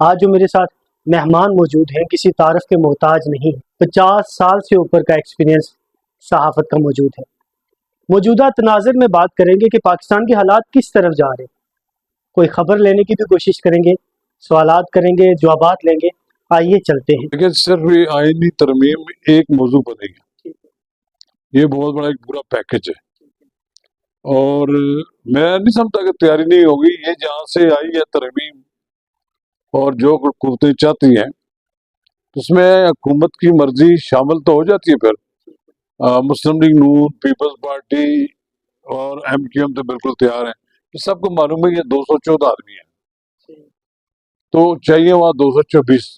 آج جو میرے ساتھ مہمان موجود ہیں کسی تعارف کے محتاج نہیں، 50 سال سے اوپر کا ایکسپیرینس صحافت کا موجود ہے۔ موجودہ تناظر میں بات کریں گے کہ پاکستان کے حالات کس طرف جا رہے ہیں، کوئی خبر لینے کی بھی کوشش کریں گے، سوالات کریں گے، جوابات لیں گے۔ آئیے چلتے ہیں۔ لیکن صرف یہ آئینی ترمیم ایک موضوع بنے گی، یہ بہت بڑا ایک پورا پیکج ہے، اور میں نہیں سمجھتا کہ تیاری نہیں ہوگی۔ یہ جہاں سے آئی ہے ترمیم اور جو قوتیں چاہتی ہیں اس میں حکومت کی مرضی شامل تو ہو جاتی ہے۔ پھر مسلم لیگ نون، پیپلز پارٹی اور ایم کیو ایم تو بالکل تیار ہیں۔ یہ سب کو معلوم ہے یہ 214 آدمی ہیں، تو چاہیے وہاں 224۔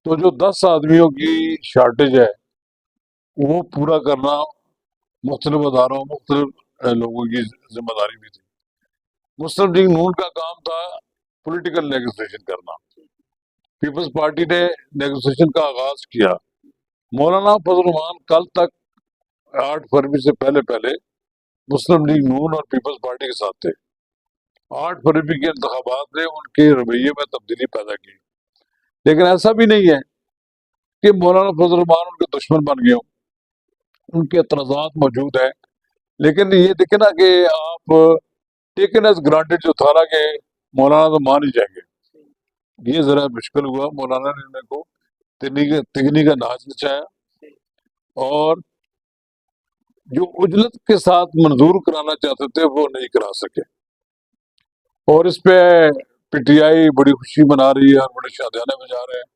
تو جو 10 آدمیوں کی شارٹیج ہے وہ پورا کرنا مختلف اداروں، مختلف لوگوں کی ذمہ داری بھی تھی۔ مسلم لیگ نون کا کام تھا پولیٹیکل نیگوسیشن کرنا، پیپلز پارٹی نے نیگوسیشن کا آغاز کیا۔ مولانا فضل الرحمان کل تک 8 فروری سے پہلے مسلم لیگ نون اور پیپلز پارٹی کے ساتھ تھے۔ 8 فروری کے انتخابات نے ان کے رویے میں تبدیلی پیدا کی، لیکن ایسا بھی نہیں ہے کہ مولانا فضل الرحمان ان کے دشمن بن گئے ہوں، ان کے اعتراضات موجود ہیں۔ لیکن یہ دیکھیں نا کہ آپ ٹیکن ایز گرانٹیڈ جو تھا نا کہ مولانا تو مان ہی جائیں گے، یہ ذرا مشکل ہوا۔ مولانا نے ان کو تگنی کا ناچ نچایا اور جو اجلت کے ساتھ منظور کرانا چاہتے تھے وہ نہیں کرا سکے، اور اس پہ پی ٹی آئی بڑی خوشی منا رہی ہے اور بڑے شادیانے بجا رہے ہیں،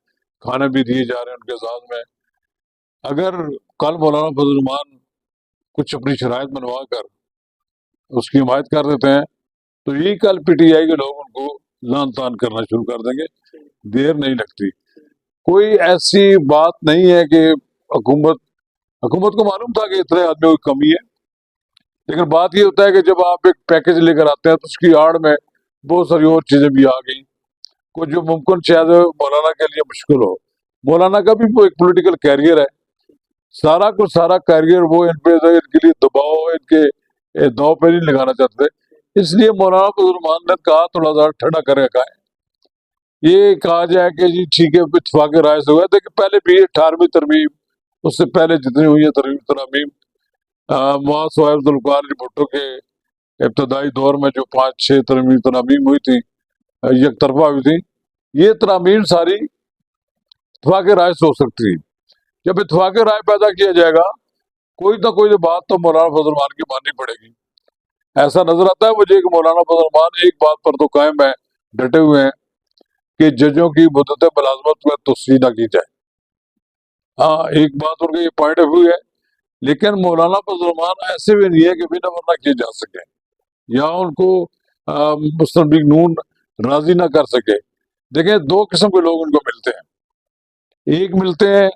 کھانے بھی دیے جا رہے ہیں ان کے اعزاز میں۔ اگر کل مولانا فضل الرحمان کچھ اپنی شرائط منوا کر اس کی حمایت کر دیتے ہیں تو یہی کل پی ٹی آئی کے لوگ ان کو لان تان کرنا شروع کر دیں گے، دیر نہیں لگتی۔ کوئی ایسی بات نہیں ہے کہ حکومت کو معلوم تھا کہ اتنے آدمیوں کی کمی ہے، لیکن بات یہ ہوتا ہے کہ جب آپ ایک پیکج لے کر آتے ہیں تو اس کی آڑ میں بہت ساری اور چیزیں بھی آ گئیں، کچھ جو ممکن شاید مولانا کے لیے مشکل ہو۔ مولانا کا بھی وہ ایک پولیٹیکل کیریئر ہے، سارا کیریئر وہ ان پہ ان کے لیے دباؤ، ان کے داؤ پہ نہیں لگانا چاہتے، اس لیے مولانا فضل الرحمان نے کہا تھوڑا سا ٹھنڈا کر کے کہا ہے، یہ کہا جائے کہ جی ٹھیک ہے اتفاق رائے سے ہوا تھا کہ پہلے بھی 18ویں ترمیم، اس سے پہلے جتنی ہوئی ہے ترمیم، معاذ صاحب ذوالفقار علی بھٹو کے ابتدائی دور میں جو 5-6 ترامیم ہوئی تھی، یک طرفہ ہوئی تھی، یہ ترامیم ساری اتفاق رائے سے ہو سکتی ہے۔ جب اتفاق رائے پیدا کیا جائے گا کوئی نہ کوئی بات تو مولانا فضل الرحمان کی ماننی پڑے گی۔ ایسا نظر آتا ہے مجھے کہ مولانا فضل الرحمان ایک بات پر تو قائم ہے، ڈٹے ہوئے ہیں کہ ججوں کی مدت ملازمت میں توسیع نہ کی جائے۔ ہاں ایک بات ان کا یہ پوائنٹ آف ویو ہے، لیکن مولانا فضل الرحمان ایسے بھی نہیں ہے کہ بنا ورنہ کیے جا سکے یا ان کو مسلم لیگ نون راضی نہ کر سکے۔ دیکھیں 2 قسم کے لوگ ان کو ملتے ہیں، ایک ملتے ہیں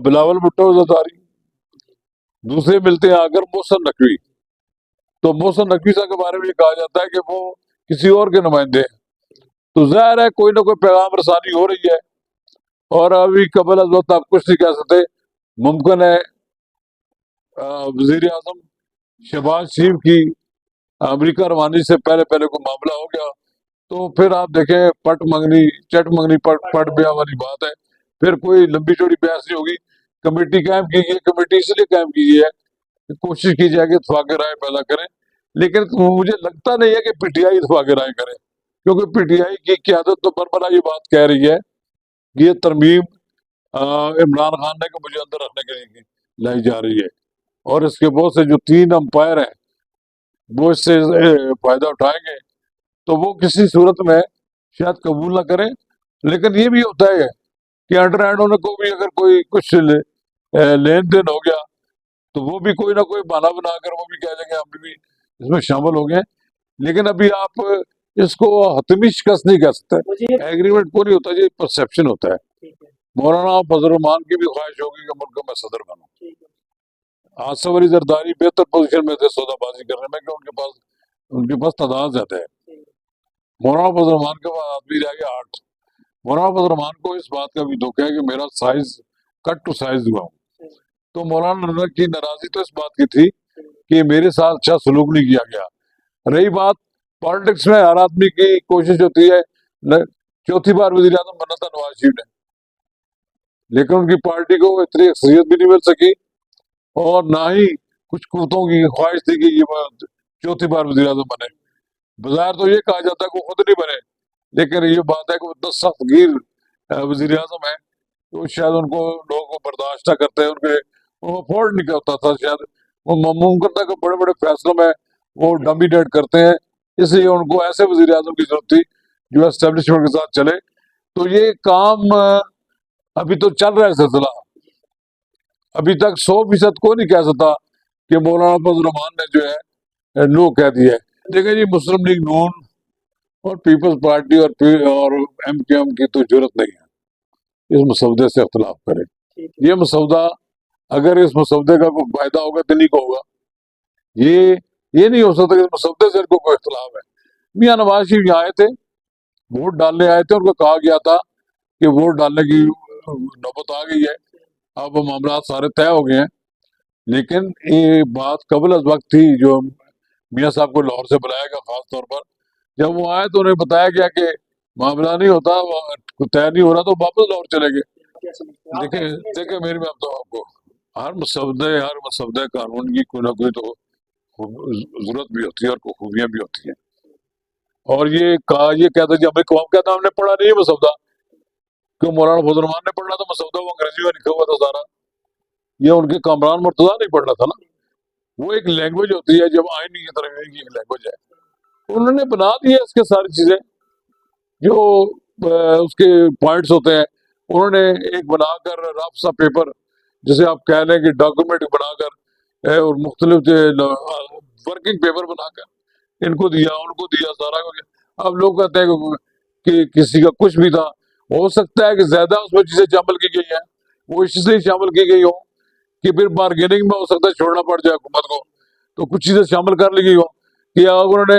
بلاول بھٹو زرداری، دوسرے ملتے ہیں اگر محسن نقوی۔ تو محسن نقوی صاحب کے بارے میں یہ کہا جاتا ہے کہ وہ کسی اور کے نمائندے ہیں، تو ظاہر ہے کوئی نہ کوئی پیغام رسانی ہو رہی ہے، اور ابھی قبل از وقت آپ کچھ نہیں کہہ سکتے۔ ممکن ہے وزیر اعظم شہباز شریف کی امریکہ روانی سے پہلے کوئی معاملہ ہو گیا تو پھر آپ دیکھیں چٹ منگنی پٹ بیاہ والی بات ہے، پھر کوئی لمبی چوڑی بحث نہیں ہوگی۔ کمیٹی قائم کی گئی، کمیٹی اس لیے قائم کی گئی ہے کہ کوشش کی جائے کہ اتفاق رائے پیدا کریں، لیکن مجھے لگتا نہیں ہے کہ پی ٹی آئی اتفاق رائے کرے، کیونکہ پی ٹی آئی کی قیادت تو بربلا یہ بات کہہ رہی ہے کہ یہ ترمیم عمران خان نے کہ مجھے اندر رکھنے کے لیے لائی جا رہی ہے، اور اس کے بہت سے جو 3 امپائر ہیں وہ اس سے فائدہ اٹھائیں گے، تو وہ کسی صورت میں شاید قبول نہ کریں۔ لیکن یہ بھی ہوتا ہے کہ انڈر ہینڈ ہونے کو بھی اگر کوئی کچھ لین دین ہو گیا تو وہ بھی کوئی نہ کوئی بہانہ بنا کر وہ بھی کہہ دیں گے ہم بھی اس میں شامل ہو گئے، لیکن ابھی آپ اس کو حتمی شکست نہیں کہہ سکتے۔ ایگریمنٹ کو نہیں ہوتا، یہ پرسیپشن ہوتا ہے۔ مولانا فضل الرحمان کی بھی خواہش ہوگی کہ ملک میں صدر بنوں، آصف علی زرداری بہتر پوزیشن میں تھے سودا بازی کرنے میں کہ ان کے پاس تعداد زیادہ ہے۔ مولانا فضل الرحمان کے پاس آدمی رہ گیا 8۔ مولانا فضل الرحمان کو اس بات کا بھی دکھ ہے کہ میرا سائز کٹ ٹو سائز ہوا ہوں، تو مولانا کی ناراضی تو اس بات کی تھی کہ میرے ساتھ اچھا سلوک نہیں کیا گیا۔ رہی بات پالیٹکس میں ہر آدمی کی کوشش ہوتی ہے چوتھی بار وزیر اعظم بنا تھا نواز شریف نے، لیکن ان کی پارٹی کو اتنی اکثریت بھی نہیں مل سکی، اور نہ ہی کچھ قوتوں کی خواہش تھی کہ یہ چوتھی بار وزیر اعظم بنے۔ بظاہر تو یہ کہا جاتا ہے کہ وہ خود نہیں بنے، لیکن یہ بات ہے کہ وہ اتنا سخت گیر وزیر اعظم ہے تو شاید ان کو لوگوں کو برداشت نہ کرتے، ان کے وہ افورڈ نہیں کرتا تھا، شاید وہ ممکن تھا کہ بڑے بڑے فیصلوں میں وہ ڈومینیٹ کرتے ہیں، اس لیے ان کو ایسے وزیر اعظم کی ضرورت تھی جو اسٹیبلشمنٹ کے ساتھ چلے۔ تو یہ کام ابھی تو چل رہا ہے سلسلہ، ابھی تک 100% کوئی نہیں کہہ سکتا کہ مولانا فضل الرحمان نے جو ہے نو کہہ دیا ہے۔ دیکھیں جی، مسلم لیگ نون اور پیپلز پارٹی اور ایم کیو ایم کی تو ضرورت نہیں ہے اس مسودے سے اختلاف کرے۔ یہ مسودہ اگر اس مسودے کا کوئی فائدہ ہوگا تو نہیں کو ہوگا، یہ نہیں ہو سکتا کہ اس مسودے سے ان کو کوئی اختلاف ہے۔ میاں نواز شریف یہاں آئے تھے، ووٹ ڈالنے آئے تھے، ان کو کہا گیا تھا کہ ووٹ ڈالنے کی نوبت آ گئی ہے، اب معاملات سارے طے ہو گئے ہیں، لیکن یہ بات قبل از وقت تھی جو میاں صاحب کو لاہور سے بلایا گیا خاص طور پر، جب وہ آئے تو انہیں بتایا گیا کہ معاملہ نہیں ہوتا، طے نہیں ہو رہا تو واپس لاہور چلے گئے۔ دیکھیں میری بات تو آپ کو ہر مسودے قانون کی کوئی نہ کوئی تو ضرورت بھی ہوتی ہے اور کوئی خوبیاں بھی ہوتی ہیں، اور یہ کہتا ہے جی ہمیں قوم کہتا ہم نے پڑھا نہیں ہے مسودہ، کیوں مولانا فضل الرحمان نے پڑھنا تو مسودہ وہ انگریزی میں لکھا ہوا تھا سارا، یہ ان کے کامران مرتضیٰ نہیں پڑھنا تھا نا، وہ ایک لینگویج ہوتی ہے، جب آئین کی ترمیم کی ایک لینگویج ہے، انہوں نے بنا دی ہے اس کے ساری چیزیں جو اس کے پوائنٹس ہوتے ہیں، انہوں نے ایک بنا کر رف سا پیپر جسے آپ کہہ لیں کہ ڈاکومنٹ بنا کر اور مختلف ورکنگ پیپر بنا کر ان کو دیا ان کو دیا سارا کچھ۔ اب لوگ کہتے ہیں کہ کسی کا کچھ بھی تھا، ہو سکتا ہے کہ زیادہ اس میں چیزیں شامل کی گئی ہیں، وہ اس لیے شامل کی گئی ہو کہ پھر بارگیننگ میں ہو سکتا ہے چھوڑنا پڑ جائے حکومت کو، تو کچھ چیزیں شامل کر لی گئی ہو کہ انہوں نے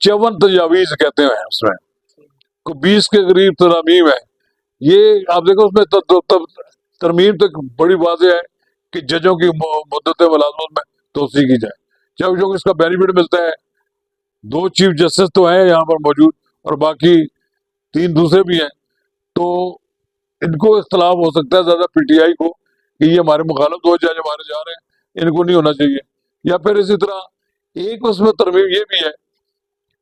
54 تجاویز کہتے ہیں اس میں 20 کے قریب ترامیم ہے۔ یہ آپ دیکھو اس میں ترمیم تک بڑی واضح ہے کہ ججوں کی مدت ملازمت میں توسیع کی جائے، جو اس کا بینیفٹ ملتا ہے۔ 2 چیف جسٹس تو ہیں یہاں پر موجود اور باقی 3 دوسرے بھی ہیں، تو ان کو اختلاف ہو سکتا ہے زیادہ پی ٹی آئی کو کہ یہ ہمارے مخالف 2 جج ہمارے جا رہے ہیں، ان کو نہیں ہونا چاہیے۔ یا پھر اسی طرح ایک اس میں ترمیم یہ بھی ہے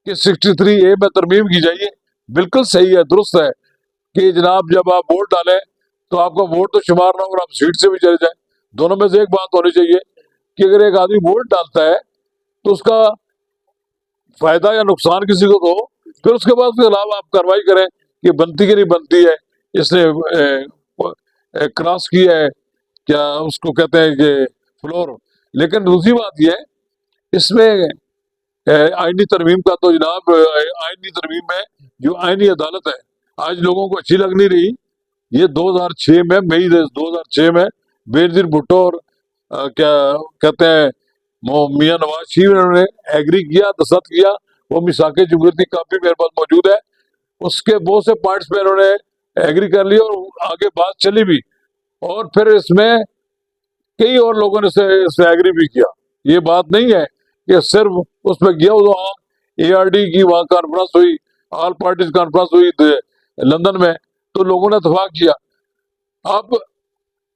کہ 63A میں ترمیم کی جائے، بالکل صحیح ہے، درست ہے کہ جناب جب آپ ووٹ ڈالیں تو آپ کا ووٹ تو شمار نہ ہو اور آپ سیٹ سے بھی چلے جائیں، دونوں میں سے ایک بات ہونی چاہیے کہ اگر ایک آدمی ووٹ ڈالتا ہے تو اس کا فائدہ یا نقصان کسی کو تو ہو، پھر اس کے بعد اس کے علاوہ آپ کارروائی کریں کہ بنتی کہ نہیں بنتی ہے، اس نے کراس کیا ہے کیا، اس کو کہتے ہیں کہ فلور۔ لیکن دوسری بات یہ ہے اس میں آئینی ترمیم کا تو جناب آئینی ترمیم میں جو آئینی عدالت ہے آج لوگوں کو اچھی لگ نہیں رہی، یہ 2006 میں مئی 2006 میں بینظیر بھٹو اور کیا کہتے ہیں میاں نواز شریف نے ایگری کیا، دستخط کیا، وہ میثاق جمہوریت کی کاپی میرے پاس موجود ہے، اس کے بہت سے پوائنٹس پہ انہوں نے ایگری کر لیا اور آگے بات چلی بھی، اور پھر اس میں کئی اور لوگوں نے اس سے ایگری بھی کیا۔ یہ بات نہیں ہے کہ صرف اس پہ گیا، وہاں ARD کی وہاں کانفرنس ہوئی، آل پارٹیز کانفرنس ہوئی لندن میں، تو لوگوں نے اتفاق کیا۔ اب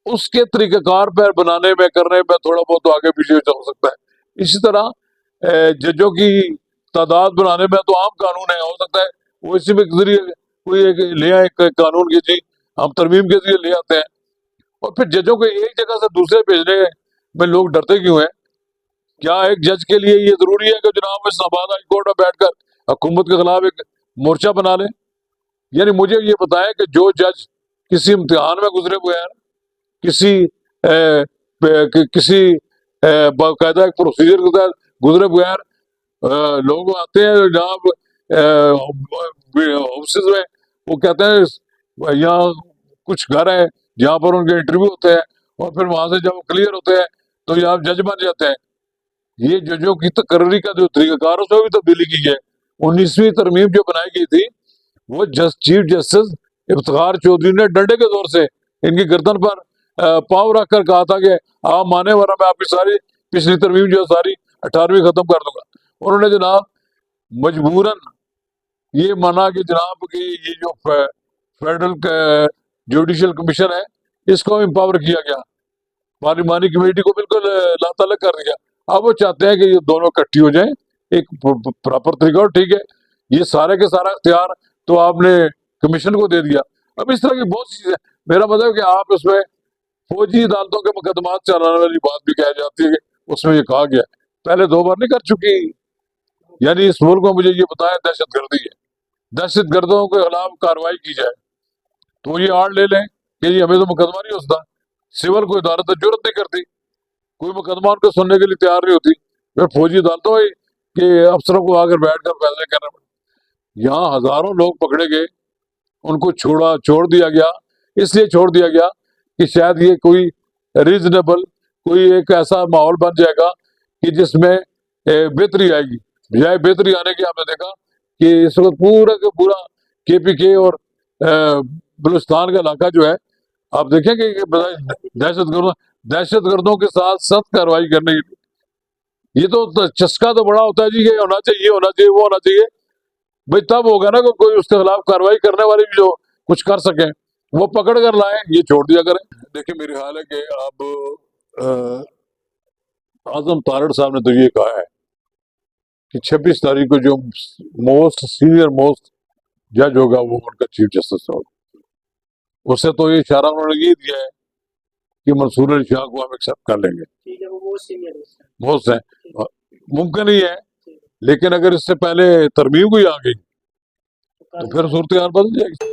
اس کے طریقہ کار پر بنانے میں کرنے میں تھوڑا بہت تو آگے پیچھے ہو سکتا ہے۔ اسی طرح ججوں کی تعداد بنانے میں تو عام قانون ہے، ہو سکتا ہے وہ اسی میں ذریعے کوئی ایک لے آئے قانون کی، جی ہم ترمیم کے ذریعے لے آتے ہیں، اور پھر ججوں کو ایک جگہ سے دوسرے بھیجنے میں لوگ ڈرتے کیوں ہیں؟ کیا ایک جج کے لیے یہ ضروری ہے کہ جناب اسلام آباد ہائی کورٹ میں بیٹھ کر حکومت کے خلاف ایک مورچہ بنا لیں؟ یعنی مجھے یہ بتائیں کہ جو جج کسی امتحان میں گزرے ہوئے ہیں، کسی باقاعدہ ایک پروسیجر کے تحت گزرے ہوئے ہیں، لوگ آتے ہیں جناب آفسز میں، وہ کہتے ہیں یہاں کچھ گھر ہے جہاں پر ان کے انٹرویو ہوتے ہیں، اور پھر وہاں سے جب وہ کلیئر ہوتے ہیں تو یہاں جج بن جاتے ہیں۔ یہ ججوں کی تقرری کا جو طریقہ کار اس میں بھی تبدیلی کی ہے۔ 19ویں ترمیم جو بنائی گئی تھی وہ چیف جسٹس افتخار چودھری نے ڈنڈے کے زور سے ان کی گردن پر پاؤں رکھ کر کہا تھا کہ آپ مانے ورنہ میں آپ کی ساری پچھلی ترمیم جو ہے ساری 18ویں ختم کر دوں گا۔ انہوں نے جناب مجبوراً یہ مانا کہ جناب کہ یہ جو فیڈرل جوڈیشل کمیشن ہے اس کو امپاور کیا گیا، پارلیمانی کمیٹی کو بالکل لا تعلق کر دیا. اب وہ چاہتے ہیں کہ یہ دونوں اکٹھی ہو جائیں ایک پراپر طریقہ. اور ٹھیک ہے، یہ سارے کے سارا اختیار تو آپ نے کمیشن کو دے دیا. اب اس طرح کی بہت سی چیزیں، میرا مطلب کہ آپ اس میں فوجی عدالتوں کے مقدمات چلانے والی بات بھی کہی جاتی ہے کہ اس میں یہ کہا گیا پہلے 2 بار نہیں کر چکی. یعنی اس ملک میں مجھے یہ بتایا دہشت گردی ہے، دہشت گردوں کے خلاف کارروائی کی جائے تو یہ آڑ لے لیں کہ یہ ہمیں تو مقدمہ نہیں ہوتا. سول کوئی عدالت جرت نہیں کرتی، کوئی مقدمہ ان کو سننے کے لیے تیار نہیں ہوتی. پھر فوجی عدالتوں کے افسروں کو آ کر بیٹھ کر فیصلے کرنا پڑے. یہاں ہزاروں لوگ پکڑے گئے، ان کو چھوڑ دیا گیا. اس لیے چھوڑ دیا گیا کہ شاید یہ کوئی ریزنیبل کوئی ایک ایسا ماحول بن جائے گا کہ جس میں بہتری آئے گی. بجائے بہتری آنے کی ہم نے دیکھا کہ اس وقت پورا کا پورا کے پی کے اور بلوچستان کا علاقہ جو ہے، آپ دیکھیں کہ دہشت گردوں کے ساتھ سخت کارروائی کرنے کی. یہ تو چسکا تو بڑا ہوتا ہے جی، یہ ہونا چاہیے، ہونا چاہیے، وہ ہونا چاہیے. بھائی تب ہوگا نا کہ کوئی اس کے خلاف کارروائی کرنے والے بھی جو کچھ کر سکیں وہ پکڑ کر لائیں، یہ چھوڑ دیا کریں. دیکھیں میرے خیال ہے کہ اب اعظم تارڑ صاحب نے تو یہ کہا ہے کہ 26 تاریخ کو جو سینئر موسٹ جج ہوگا وہ ان کا چیف جسٹس ہوگا. اس سے تو یہ اشارہ انہوں نے یہ دیا ہے کہ منصور علی شاہ کو ہم ایکسپٹ کر لیں گے. بہت سے ممکن ہی ہے، لیکن اگر اس سے پہلے ترمیم کوئی آ گئی تو پھر صورتحال بدل جائے گی.